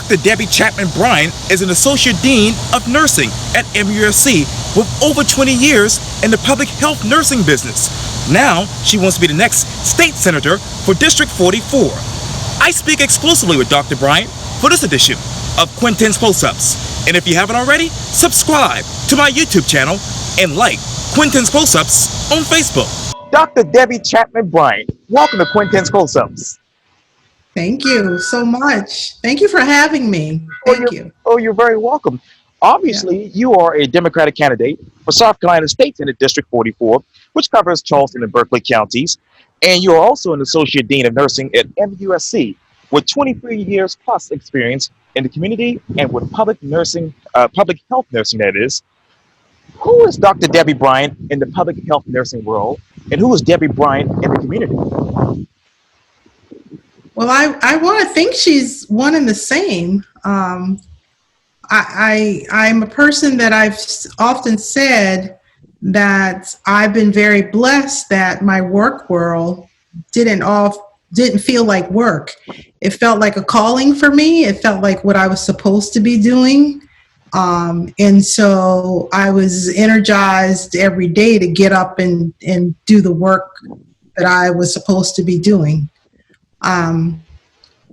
Dr. Debbie ChatmanBryant is an Associate Dean of Nursing at MUSC with over 20 years in the public health nursing business. Now, she wants to be the next state senator for District 44. I speak exclusively with Dr. Bryant for this edition of Quintin's Close-Ups. And if you haven't already, subscribe to my YouTube channel and like Quintin's Close-Ups on Facebook. Dr. Debbie ChatmanBryant, welcome to Quintin's Close-Ups. Thank you so much. Thank you for having me. Thank you. Oh, you're very welcome. Obviously, you are a Democratic candidate for South Carolina State Senate District 44, which covers Charleston and Berkeley counties. And you're also an Associate Dean of Nursing at MUSC with 23 years plus experience in the community and with public health nursing, that is. Who is Dr. Debbie Bryant in the public health nursing world, and who is Debbie Bryant in the community? Well, I want to think she's one and the same. I'm a person that I've often said that I've been very blessed that my work world didn't feel like work. It felt like a calling for me. It felt like what I was supposed to be doing. And so I was energized every day to get up and do the work that I was supposed to be doing.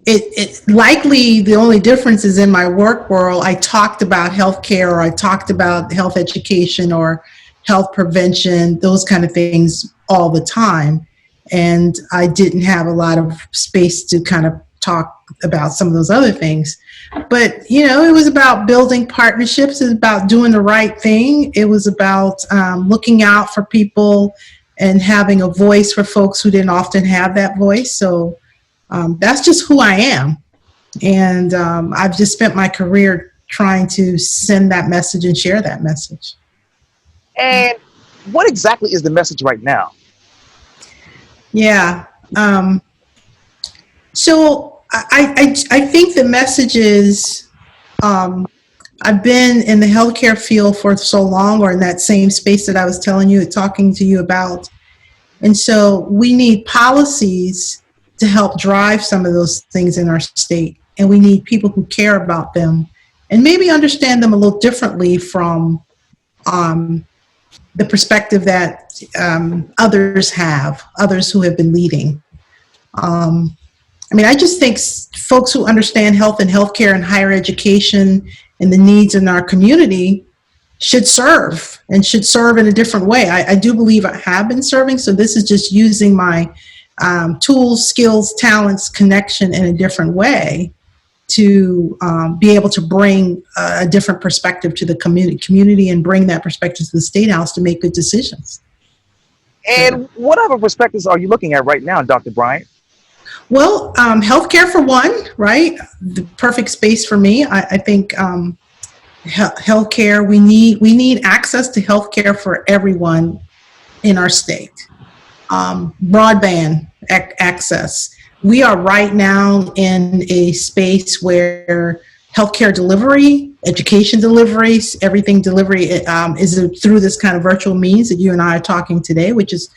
It likely the only difference is in my work world, I talked about healthcare, or I talked about health education or health prevention, those kind of things all the time. And I didn't have a lot of space to kind of talk about some of those other things. But, you know, it was about building partnerships. It was about doing the right thing. It was about looking out for people and having a voice for folks who didn't often have that voice. So that's just who I am. And I've just spent my career trying to send that message and share that message. And what exactly is the message right now? Yeah. So I think the message is, I've been in the healthcare field for so long, or in that same space that I was talking to you about. And so we need policies to help drive some of those things in our state. And we need people who care about them and maybe understand them a little differently from the perspective that others who have been leading. I mean, I just think folks who understand health and healthcare and higher education and the needs in our community should serve, and should serve in a different way. I do believe I have been serving, so this is just using my tools, skills, talents, connection in a different way to be able to bring a different perspective to the community and bring that perspective to the State House to make good decisions. And what other perspectives are you looking at right now, Dr. Bryant? Well, healthcare for one, right? The perfect space for me. I think healthcare, we need access to healthcare for everyone in our state. Broadband access. We are right now in a space where healthcare delivery, education delivery, everything delivery is through this kind of virtual means that you and I are talking today, which is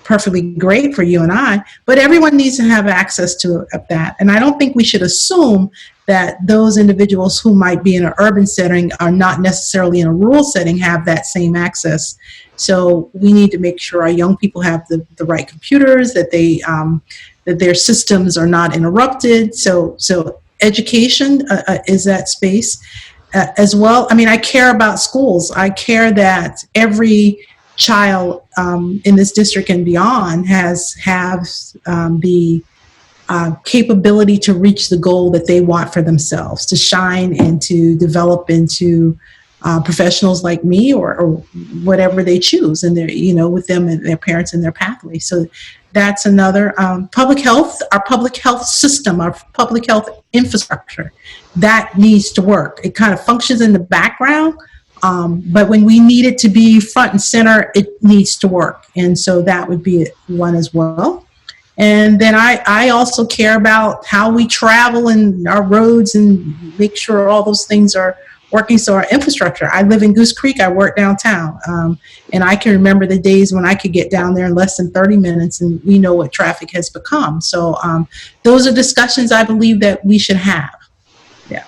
perfectly great for you and I, but everyone needs to have access to that. And I don't think we should assume that those individuals who might be in an urban setting are not necessarily in a rural setting have that same access. So we need to make sure our young people have the right computers, that that their systems are not interrupted. So education is that space as well. I mean, I care about schools. I care that every child in this district and beyond have the capability to reach the goal that they want for themselves, to shine and to develop into professionals like me or whatever they choose, and they're, you know, with them and their parents and their pathway. So that's another. Public health, our public health system, our public health infrastructure, that needs to work. It kind of functions in the background, but when we need it to be front and center, it needs to work. And so that would be one as well. And then I also care about how we travel and our roads and make sure all those things are working. So our infrastructure, I live in Goose Creek, I work downtown. And I can remember the days when I could get down there in less than 30 minutes, and we know what traffic has become. So those are discussions I believe that we should have. Yeah.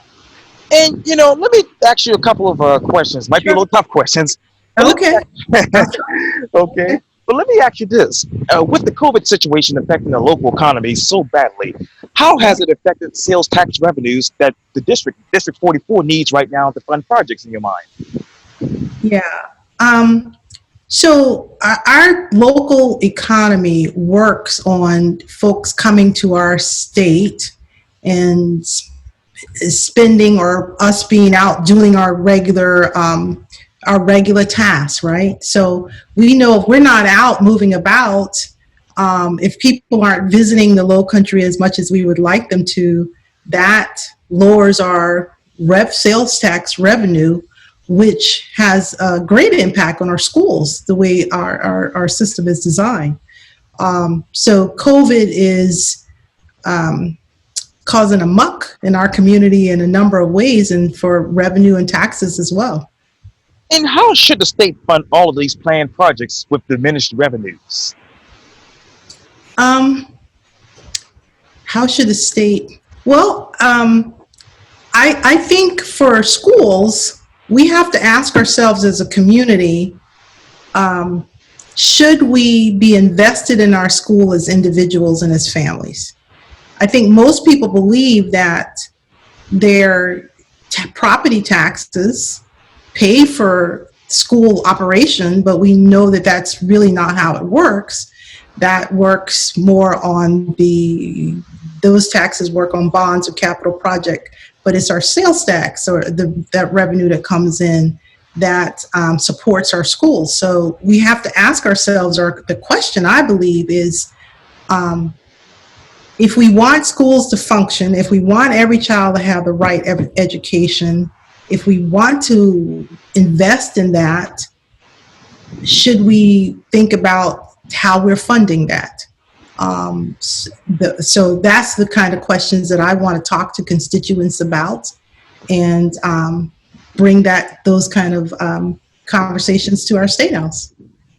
And let me ask you a couple of questions. Might be a Sure. little tough questions, but Okay. I'll okay. try. But let me ask you this: with the COVID situation affecting the local economy so badly, how Yeah. has it affected sales tax revenues that the District 44 needs right now to fund projects? In your mind? Yeah. Um, so our local economy works on folks coming to our state and spending, or us being out doing our regular tasks, right? So we know if we're not out moving about, if people aren't visiting the Low Country as much as we would like them to, that lowers our sales tax revenue, which has a great impact on our schools, the way our system is designed. So COVID is um, causing a muck in our community in a number of ways, and for revenue and taxes as well. And how should the state fund all of these planned projects with diminished revenues? Um, how should the state? Well, I think for schools, we have to ask ourselves as a community, um, should we be invested in our school as individuals and as families? I think most people believe that their property taxes pay for school operation, but we know that that's really not how it works. That works more on those taxes work on bonds or capital project, but it's our sales tax, or that revenue that comes in, that supports our schools. So we have to ask ourselves, or the question I believe is, um, if we want schools to function, if we want every child to have the right education, if we want to invest in that, should we think about how we're funding that? So that's the kind of questions that I want to talk to constituents about, and bring those kind of conversations to our state house.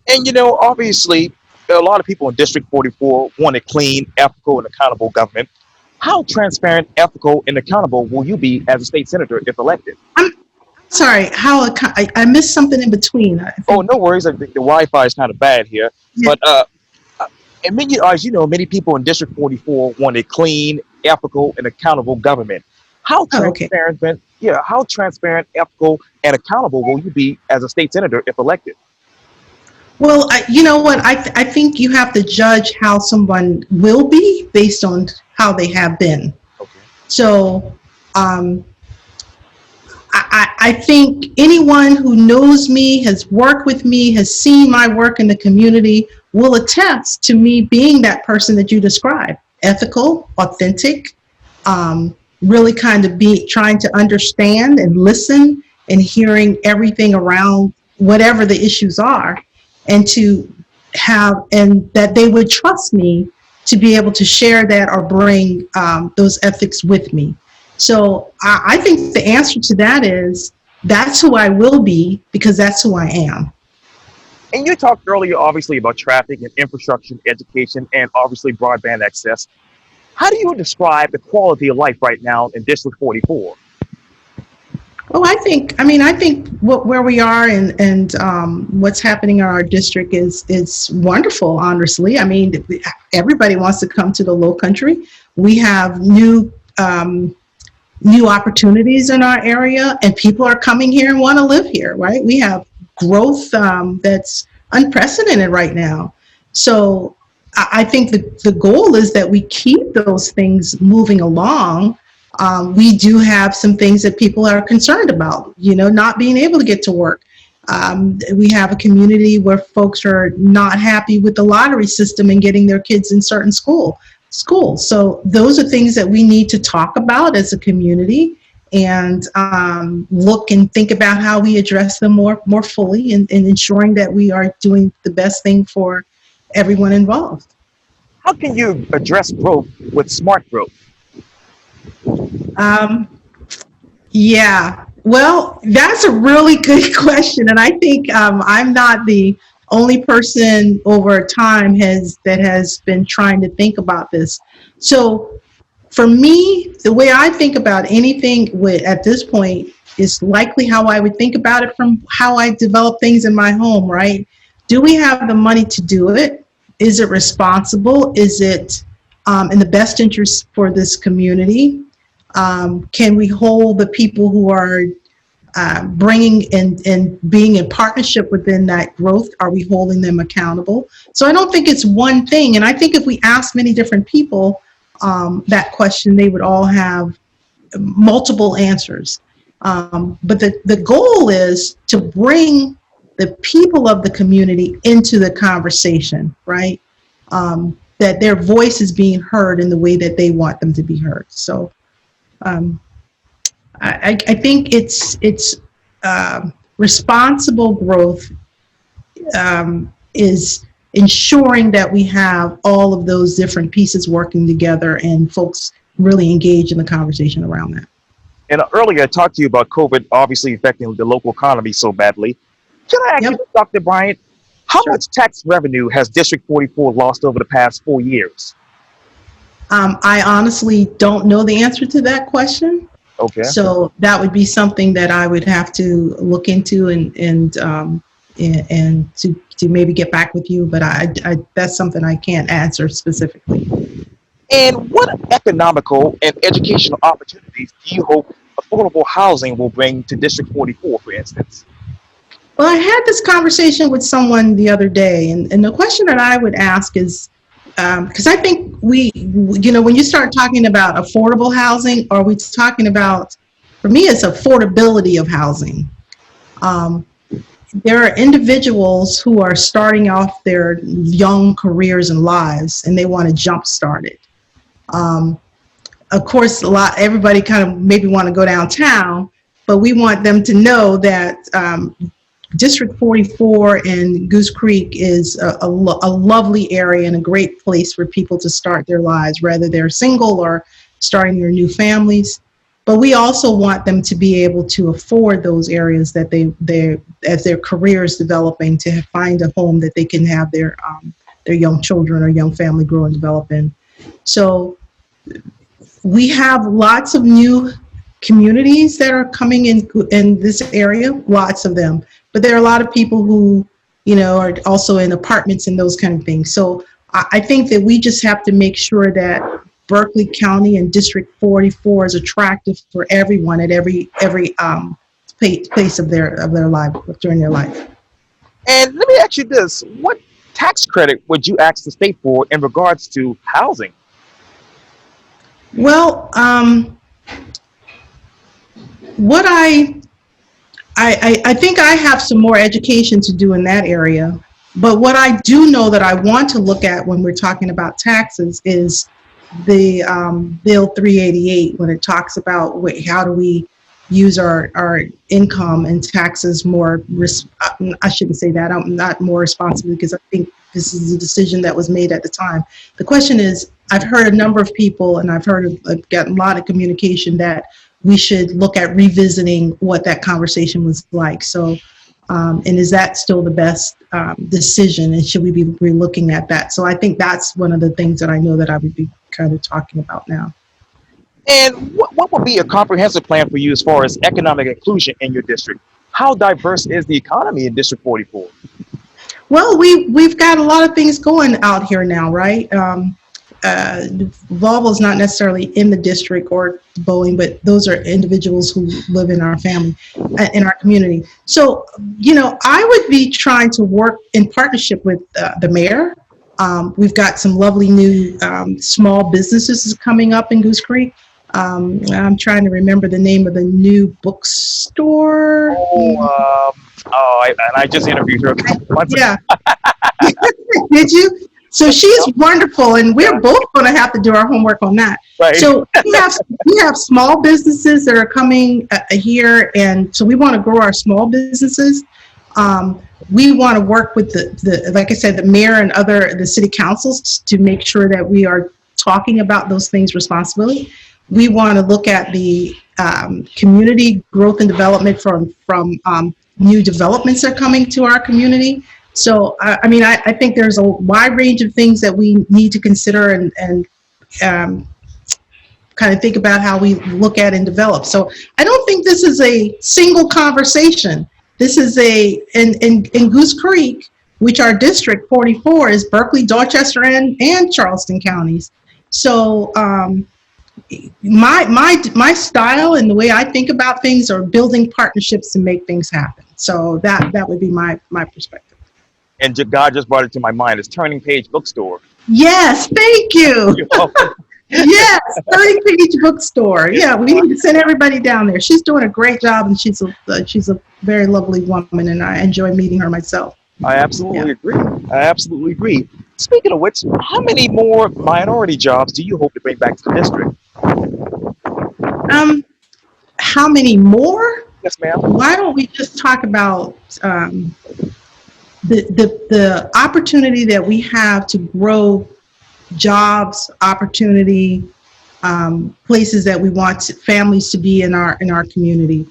And obviously, a lot of people in District 44 want a clean, ethical, and accountable government. How transparent, ethical, and accountable will you be as a state senator if elected? I'm sorry, I missed something in between. I Oh, think. no worries. I think the Wi-Fi is kind of bad here, Yeah. but and as you know, many people in District 44 want a clean, ethical, and accountable government. How Oh, okay. transparent, yeah, how transparent, ethical, and accountable will you be as a state senator if elected? Well, you know what? I think you have to judge how someone will be based on how they have been. Okay. So um, I think anyone who knows me, has worked with me, has seen my work in the community will attest to me being that person that you described: ethical, authentic, really kind of be trying to understand and listen, and hearing everything around whatever the issues are, and that they would trust me to be able to share that, or bring those ethics with me. So I think the answer to that is, that's who I will be, because that's who I am. And you talked earlier, obviously, about traffic and infrastructure, education, and obviously broadband access. How do you describe the quality of life right now in District 44? Oh, I think where we are, and what's happening in our district is wonderful. Honestly, I mean, everybody wants to come to the Low Country. We have new opportunities in our area, and people are coming here and want to live here. Right? We have growth that's unprecedented right now. So I think the goal is that we keep those things moving along. We do have some things that people are concerned about, not being able to get to work. We have a community where folks are not happy with the lottery system and getting their kids in certain schools. So those are things that we need to talk about as a community, and look and think about how we address them more fully, and ensuring that we are doing the best thing for everyone involved. How can you address growth with smart growth? Um, Yeah, well, that's a really good question, and I think I'm not the only person over time that has been trying to think about this. So For me, the way I think about anything at this point is likely how I would think about it from how I develop things in my home, right? Do we have the money to do it? Is it responsible? Is it in the best interest for this community? Can we hold the people who are bringing and being in partnership within that growth? Are we holding them accountable? So I don't think it's one thing. And I think if we ask many different people that question, they would all have multiple answers. But the goal is to bring the people of the community into the conversation, right? That their voice is being heard in the way that they want them to be heard. So I think it's responsible growth is ensuring that we have all of those different pieces working together and folks really engage in the conversation around that. And earlier I talked to you about COVID obviously affecting the local economy so badly. Can I ask you, Dr. Bryant, how much tax revenue has District 44 lost over the past 4 years? I honestly don't know the answer to that question. Okay. So that would be something that I would have to look into and to maybe get back with you. But I that's something I can't answer specifically. And what economical and educational opportunities do you hope affordable housing will bring to District 44, for instance? Well, I had this conversation with someone the other day, and the question that I would ask is, because I think when you start talking about affordable housing, are we talking about, for me, it's affordability of housing. There are individuals who are starting off their young careers and lives, and they want to jumpstart it. Of course, everybody kind of maybe want to go downtown, but we want them to know that District 44 and Goose Creek is a lovely area and a great place for people to start their lives, whether they're single or starting their new families. But we also want them to be able to afford those areas that they as their careers developing, to find a home that they can have their young children or young family grow and develop in. So we have lots of new communities that are coming in this area, lots of them. But there are a lot of people who, are also in apartments and those kind of things. So I think that we just have to make sure that Berkeley County and District 44 is attractive for everyone at every place of their life, during their life. And let me ask you this: what tax credit would you ask the state for in regards to housing? Well, what I think I have some more education to do in that area, but what I do know that I want to look at when we're talking about taxes is the Bill 388, when it talks about how do we use our income and taxes more, I shouldn't say that, not more responsibly, because I think this is a decision that was made at the time. The question is, I've heard a number of people, and I've gotten a lot of communication that we should look at revisiting what that conversation was like. So, and is that still the best decision, and should we be re-looking at that? So I think that's one of the things that I know that I would be kind of talking about now. And what would be a comprehensive plan for you as far as economic inclusion in your district? How diverse is the economy in District 44? Well, we've got a lot of things going out here now, right? Volvo is not necessarily in the district, or Boeing, but those are individuals who live in our family, in our community. So, I would be trying to work in partnership with the mayor. We've got some lovely new small businesses coming up in Goose Creek. I'm trying to remember the name of the new bookstore. I just interviewed her. Yeah. Did you? So she's wonderful, and we're both going to have to do our homework on that. Right. So we have small businesses that are coming here, and so we want to grow our small businesses. We want to work with the like I said, the mayor and the city councils to make sure that we are talking about those things responsibly. We want to look at the community growth and development from new developments that are coming to our community. So, I think there's a wide range of things that we need to consider and kind of think about how we look at and develop. So I don't think this is a single conversation. This is in Goose Creek, which our District 44 is Berkeley, Dorchester, and Charleston counties. So my style and the way I think about things are building partnerships to make things happen. So that would be my perspective. And God just brought it to my mind. It's Turning Page Bookstore. Yes, thank you. Yes, Turning Page Bookstore. Yeah, we need to send everybody down there. She's doing a great job, and she's a very lovely woman, and I enjoy meeting her myself. I absolutely agree. I absolutely agree. Speaking of which, how many more minority jobs do you hope to bring back to the district? How many more? Yes, ma'am. Why don't we just talk about the opportunity that we have to grow jobs, opportunity, places that we want families to be in our community.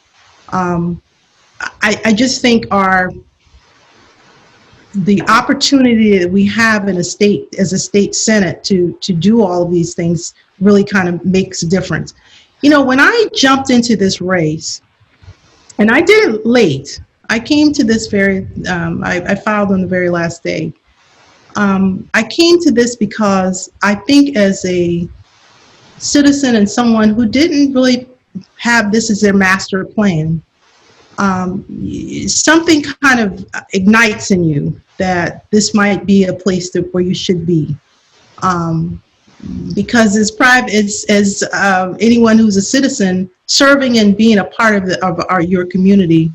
I just think the opportunity that we have in a state as a state senate to do all of these things really kind of makes a difference. You know, when I jumped into this race, and I did it late. I came to this I filed on the very last day. I came to this because I think as a citizen and someone who didn't really have this as their master plan, something kind of ignites in you that this might be a place where you should be. Because as anyone who's a citizen serving and being a part of your community,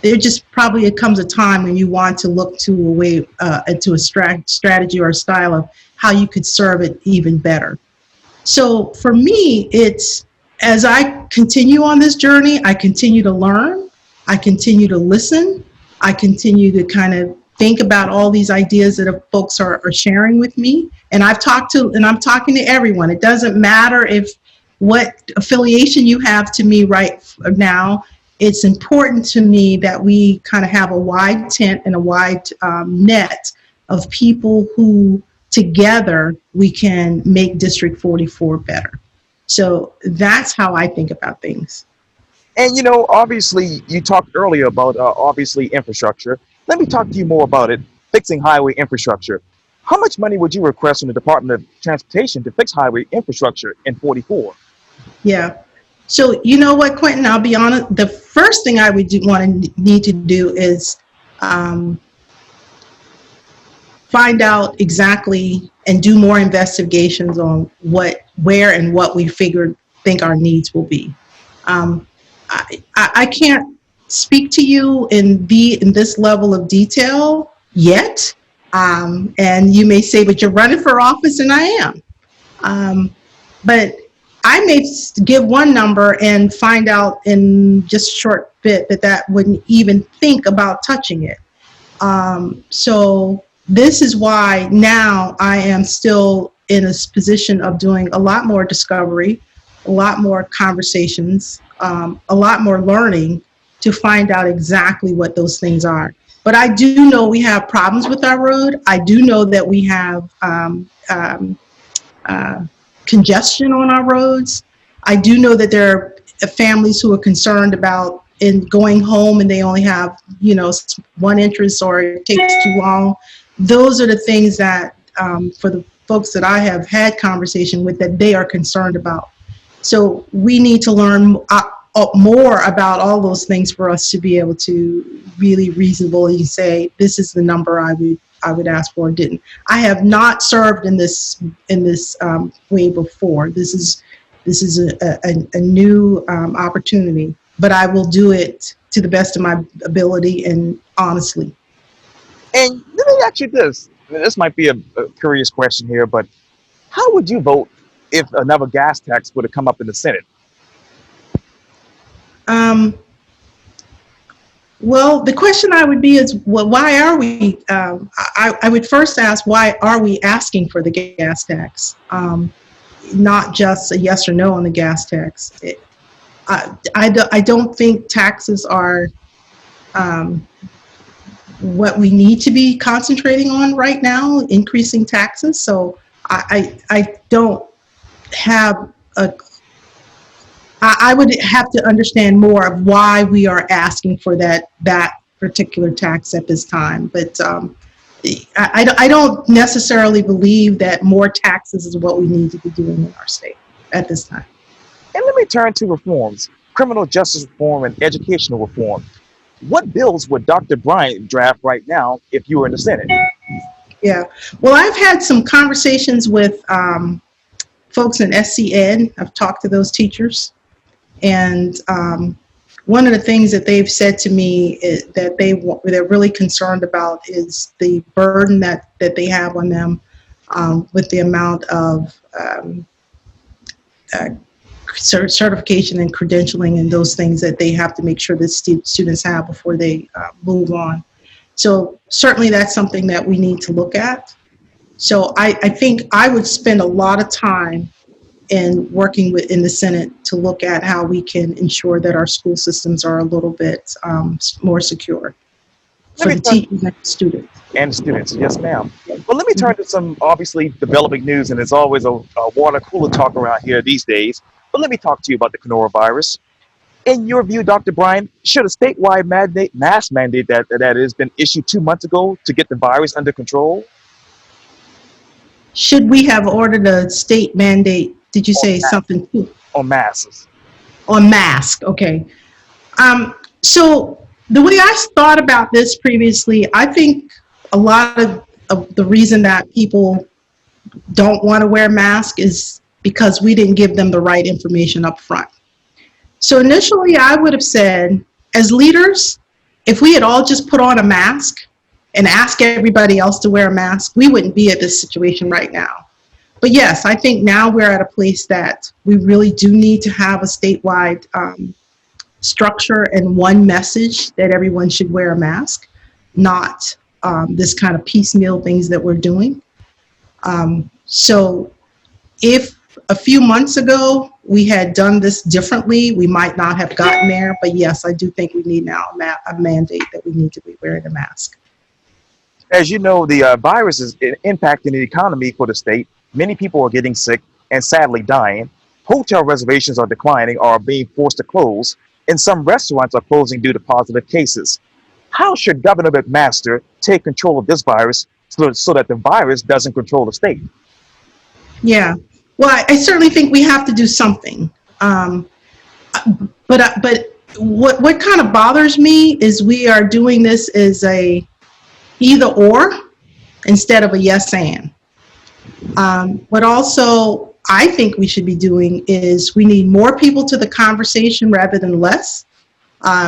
there just probably comes a time when you want to look to a way, to a strategy or a style of how you could serve it even better. So for me, it's as I continue on this journey, I continue to learn, I continue to listen, I continue to kind of think about all these ideas that folks are sharing with me. And I'm talking to everyone. It doesn't matter what affiliation you have to me right now. It's important to me that we kind of have a wide tent and a wide net of people who together we can make District 44 better. So that's how I think about things. And obviously, you talked earlier about obviously infrastructure. Let me talk to you more about it, fixing highway infrastructure. How much money would you request from the Department of Transportation to fix highway infrastructure in 44? Yeah. So you know what, Quintin, I'll be honest, the first thing I would need to do is find out exactly and do more investigations on where and what we think our needs will be. I can't speak to you in this level of detail yet. And you may say, but you're running for office, and I am. But I may give one number and find out in just a short bit that wouldn't even think about touching it. So this is why now I am still in a position of doing a lot more discovery, a lot more conversations, a lot more learning to find out exactly what those things are. But I do know we have problems with our road. I do know that we have congestion on our roads. I do know that there are families who are concerned about going home and they only have, one entrance or it takes too long. Those are the things that for the folks that I have had conversation with that they are concerned about. So we need to learn more about all those things for us to be able to really reasonably say, this is the number I would ask for and didn't. I have not served in this way before. This is a new opportunity, but I will do it to the best of my ability and honestly. And let me ask you this. This might be a curious question here, but how would you vote if another gas tax would have come up in the Senate? Well, the question I would be is, well, why are we, I would first ask, why are we asking for the gas tax? Not just a yes or no on the gas tax. I don't think taxes are what we need to be concentrating on right now, increasing taxes. So I don't have a I would have to understand more of why we are asking for that particular tax at this time. But I don't necessarily believe that more taxes is what we need to be doing in our state at this time. And let me turn to reforms, criminal justice reform and educational reform. What bills would Dr. Bryant draft right now if you were in the Senate? Yeah. Well, I've had some conversations with folks in SCN. I've talked to those teachers. And one of the things that they've said to me is that they're really concerned about is the burden that they have on them with the amount of certification and credentialing and those things that they have to make sure that students have before they move on. So certainly that's something that we need to look at. So I think I would spend a lot of time in working in the Senate to look at how we can ensure that our school systems are a little bit more secure for the teachers and students. And students, yes, ma'am. Well, let me turn to some obviously developing news, and there's always a water cooler talk around here these days. But let me talk to you about the coronavirus. In your view, Dr. Bryant, should a statewide mask mandate that has been issued 2 months ago to get the virus under control? Should we have ordered a state mandate? Did you say something too? On masks. On mask, okay. So the way I thought about this previously, I think a lot of the reason that people don't want to wear masks is because we didn't give them the right information up front. So initially I would have said, as leaders, if we had all just put on a mask and asked everybody else to wear a mask, we wouldn't be at this situation right now. But yes, I think now we're at a place that we really do need to have a statewide structure and one message that everyone should wear a mask, not this kind of piecemeal things that we're doing. So if a few months ago we had done this differently, we might not have gotten there. But yes, I do think we need now a mandate that we need to be wearing a mask. As you know, the virus is impacting the economy for the state. Many people are getting sick and sadly dying. Hotel reservations are declining or are being forced to close, and some restaurants are closing due to positive cases. How should Governor McMaster take control of this virus so that the virus doesn't control the state? Yeah, well, I certainly think we have to do something. But what kind of bothers me is we are doing this as a either or instead of a yes and. What also I think we should be doing is we need more people to the conversation rather than less.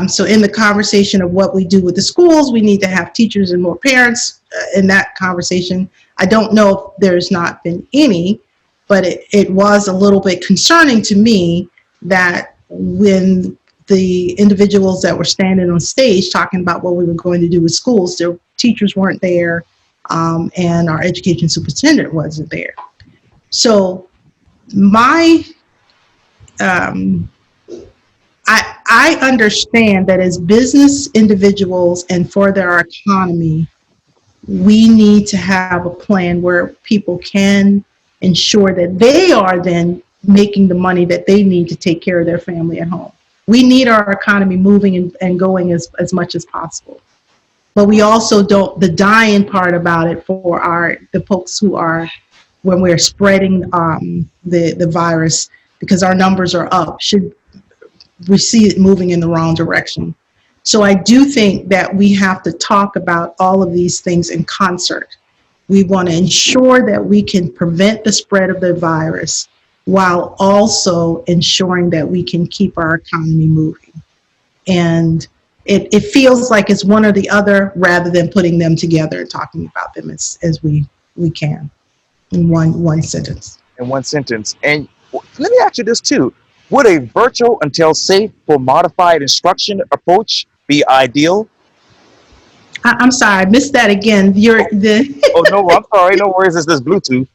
So in the conversation of what we do with the schools, we need to have teachers and more parents in that conversation. I don't know if there's not been any, but it was a little bit concerning to me that when the individuals that were standing on stage talking about what we were going to do with schools, their teachers weren't there, and our education superintendent wasn't there. So I understand that as business individuals and for our economy, we need to have a plan where people can ensure that they are then making the money that they need to take care of their family at home. We need our economy moving and going as much as possible. But we also don't, the dying part about it for the folks who are, when we're spreading the virus, because our numbers are up, we see it moving in the wrong direction. So I do think that we have to talk about all of these things in concert. We want to ensure that we can prevent the spread of the virus while also ensuring that we can keep our economy moving. And it feels like it's one or the other rather than putting them together and talking about them as we can in one sentence. In one sentence. And let me ask you this too. Would a virtual until safe for modified instruction approach be ideal? I'm sorry, I missed that again. Oh, no, I'm sorry. No worries. It's this Bluetooth.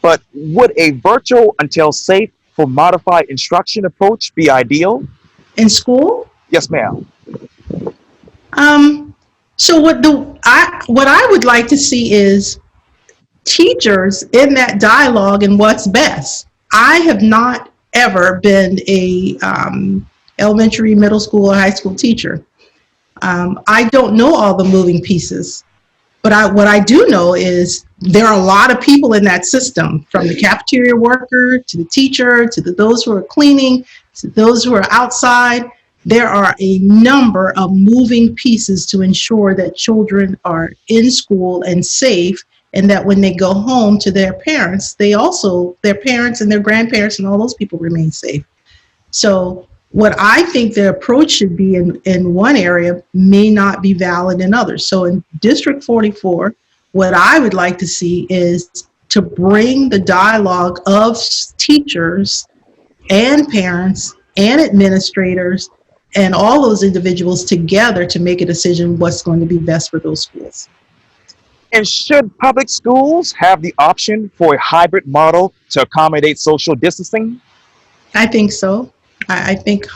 But would a virtual until safe for modified instruction approach be ideal? In school? Yes, ma'am. So what I would like to see is teachers in that dialogue and what's best. I have not ever been a elementary, middle school, or high school teacher. I don't know all the moving pieces, but what I do know is there are a lot of people in that system, from the cafeteria worker to the teacher to those who are cleaning to those who are outside. There are a number of moving pieces to ensure that children are in school and safe, and that when they go home to their parents, their parents and their grandparents and all those people remain safe. So what I think the approach should be in one area may not be valid in others. So in District 44, what I would like to see is to bring the dialogue of teachers and parents and administrators and all those individuals together to make a decision what's going to be best for those schools. And should public schools have the option for a hybrid model to accommodate social distancing? I think so. I think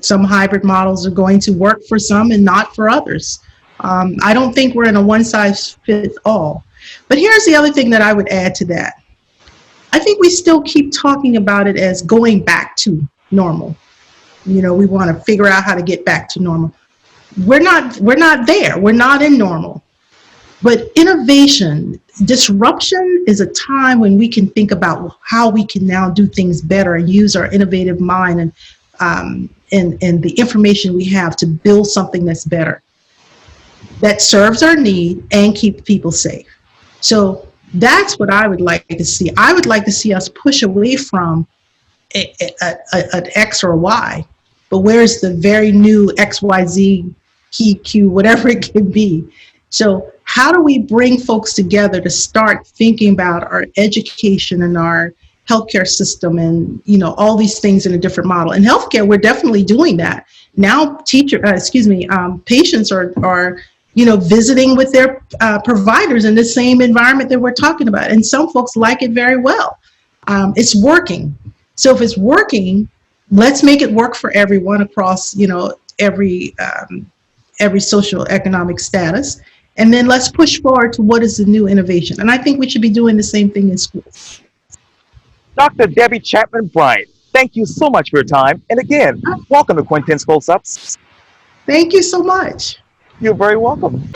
some hybrid models are going to work for some and not for others. I don't think we're in a one-size-fits-all. But here's the other thing that I would add to that. I think we still keep talking about it as going back to normal. We want to figure out how to get back to normal. We're not there. We're not in normal. But innovation, disruption is a time when we can think about how we can now do things better and use our innovative mind and the information we have to build something that's better, that serves our need and keeps people safe. So that's what I would like to see. I would like to see us push away from an X or a Y, but where's the very new XYZ, Q, whatever it can be. So how do we bring folks together to start thinking about our education and our healthcare system and all these things in a different model? In healthcare, we're definitely doing that now. Patients are visiting with their providers in the same environment that we're talking about, and some folks like it very well. It's working. So if it's working, let's make it work for everyone across every social economic status. And then let's push forward to what is the new innovation. And I think we should be doing the same thing in schools. Dr. Debbie ChatmanBryant, thank you so much for your time. And again, welcome to Quintin's Close-Ups. Thank you so much. You're very welcome.